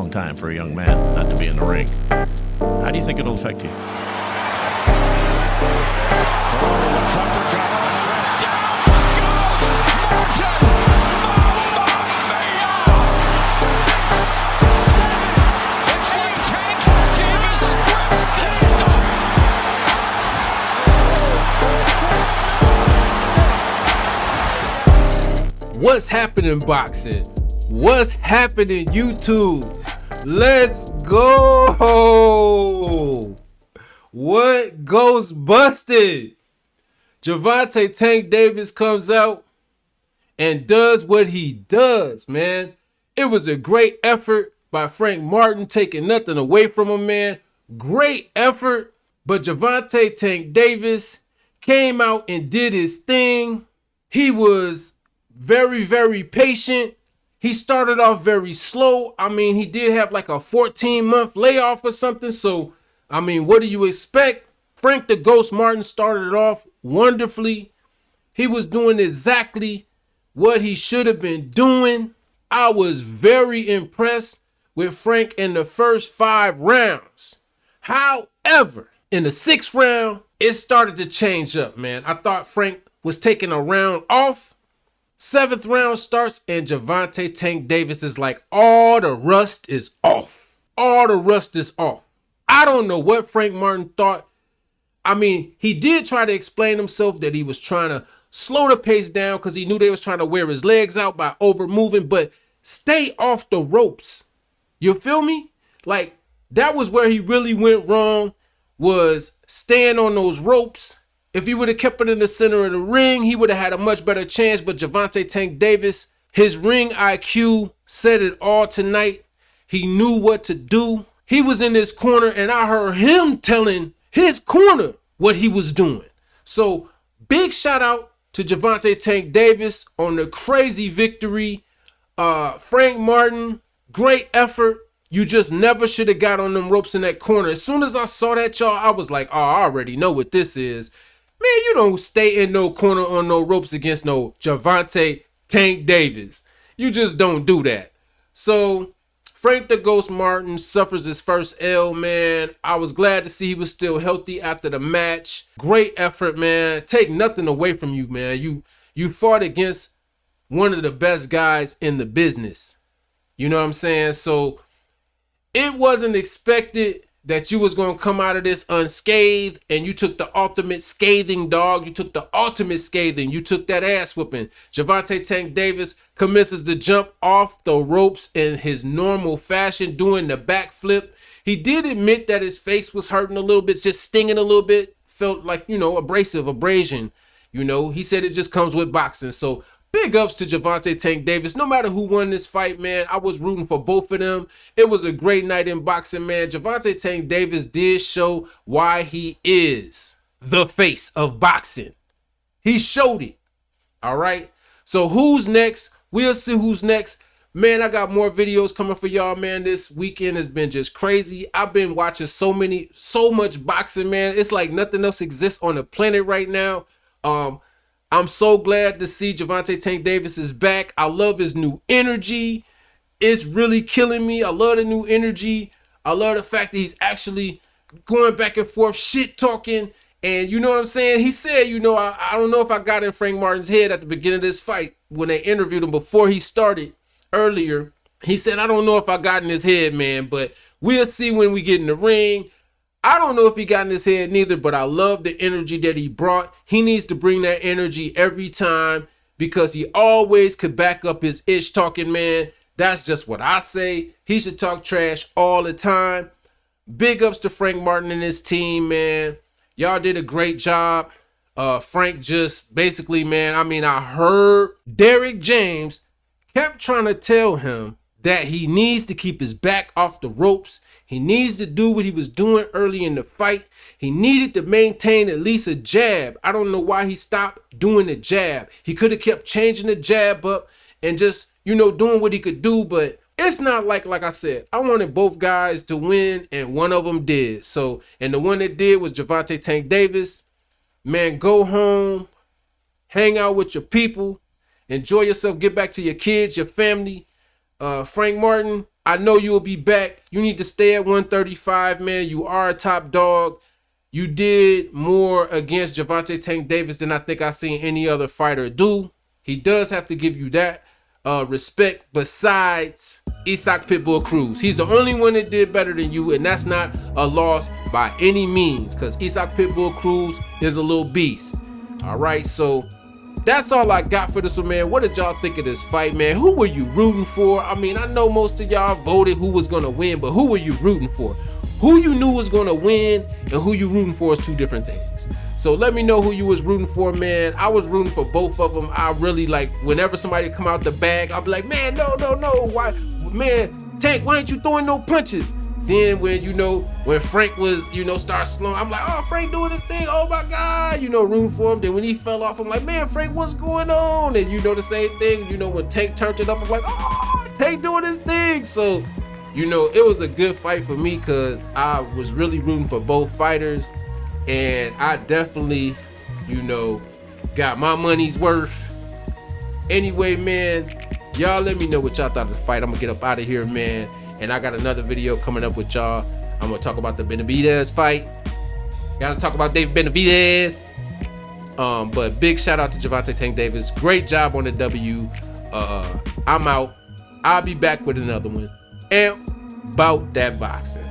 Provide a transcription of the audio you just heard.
long time for a young man not to be in the ring. How do you think it'll affect you? What's happening, boxing? What's happening, YouTube? Let's go! What goes busted? Gervonta Tank Davis comes out and does what he does, man. It was a great effort by Frank Martin, taking nothing away from him, man. Great effort, but Gervonta Tank Davis came out and did his thing. He was very, very patient. He started off very slow. I mean, he did have like a 14-month layoff or something. So, I mean, what do you expect? Frank the Ghost Martin started off wonderfully. He was doing exactly what he should have been doing. I was very impressed with Frank in the first 5 rounds. However, in the 6th round, it started to change up, man. I thought Frank was taking a round off. 7th round starts and Gervonta Tank Davis is like, all the rust is off. All the rust is off. I don't know what Frank Martin thought. I mean, he did try to explain himself that he was trying to slow the pace down because he knew they was trying to wear his legs out by over moving, but stay off the ropes. You feel me? Like, that was where he really went wrong, was staying on those ropes. If he would have kept it in the center of the ring, he would have had a much better chance. But Gervonta Tank Davis, his ring IQ said it all tonight. He knew what to do. He was in his corner, and I heard him telling his corner what he was doing. So, big shout out to Gervonta Tank Davis on the crazy victory. Frank Martin, great effort. You just never should have got on them ropes in that corner. As soon as I saw that, y'all, I was like, oh, I already know what this is. Man, you don't stay in no corner on no ropes against no Gervonta Tank Davis. You just don't do that. So, Frank the Ghost Martin suffers his first L, man. I was glad to see he was still healthy after the match. Great effort, man. Take nothing away from you, man. You fought against one of the best guys in the business. You know what I'm saying? So, it wasn't expected that you was going to come out of this unscathed, and you took the ultimate scathing, dog. You took the ultimate scathing. You took that ass whooping. Gervonta Tank Davis commences to jump off the ropes in his normal fashion, doing the backflip. He did admit that his face was hurting a little bit, just stinging a little bit. Felt like, abrasion. He said it just comes with boxing. So, big ups to Gervonta Tank Davis. No matter who won this fight, man, I was rooting for both of them. It was a great night in boxing, man. Gervonta Tank Davis did show why he is the face of boxing. He showed it. All right. So who's next? We'll see who's next. Man, I got more videos coming for y'all, man. This weekend has been just crazy. I've been watching so much boxing, man. It's like nothing else exists on the planet right now. I'm so glad to see Gervonta Tank Davis is back. I love his new energy. It's really killing me. I love the new energy. I love the fact that he's actually going back and forth, shit talking. And you know what I'm saying? He said, I don't know if I got in Frank Martin's head at the beginning of this fight when they interviewed him before he started earlier. He said, I don't know if I got in his head, man, but we'll see when we get in the ring. I don't know if he got in his head neither, but I love the energy that he brought. He needs to bring that energy every time because he always could back up his ish talking, man. That's just what I say. He should talk trash all the time. Big ups to Frank Martin and his team, man. Y'all did a great job. Frank just basically, man, I heard Derrick James kept trying to tell him that he needs to keep his back off the ropes. He needs to do what he was doing early in the fight. He needed to maintain at least a jab. I don't know why he stopped doing the jab. He could have kept changing the jab up and just, doing what he could do. But it's not like I said, I wanted both guys to win and one of them did. So, and the one that did was Gervonta Tank Davis. Man, go home, hang out with your people, enjoy yourself, get back to your kids, your family. Frank Martin, I know you'll be back. You need to stay at 135, man. You are a top dog. You did more against Gervonta Tank Davis than I think I've seen any other fighter do. He does have to give you that respect besides Isaac Pitbull Cruz. He's the only one that did better than you, and that's not a loss by any means because Isaac Pitbull Cruz is a little beast. All right, so that's all I got for this one, man. What did y'all think of this fight, man? Who were you rooting for? I mean, I know most of y'all voted who was going to win, but who were you rooting for? Who you knew was going to win and who you rooting for is two different things. So let me know who you was rooting for, man. I was rooting for both of them. I really like whenever somebody come out the bag, I'll be like, man, no. Why, man, Tank, why ain't you throwing no punches? Then when Frank was, start slowing, I'm like, oh, Frank doing this thing. Oh my God, rooting for him. Then when he fell off, I'm like, man, Frank, what's going on? And the same thing, when Tank turned it up, I'm like, oh, Tank doing this thing. So, it was a good fight for me because I was really rooting for both fighters. And I definitely, got my money's worth. Anyway, man, y'all let me know what y'all thought of the fight. I'm going to get up out of here, man. And I got another video coming up with y'all. I'm going to talk about the Benavidez fight. Got to talk about David Benavidez. But big shout out to Gervonta Tank Davis. Great job on the W. I'm out. I'll be back with another one. And about that boxing.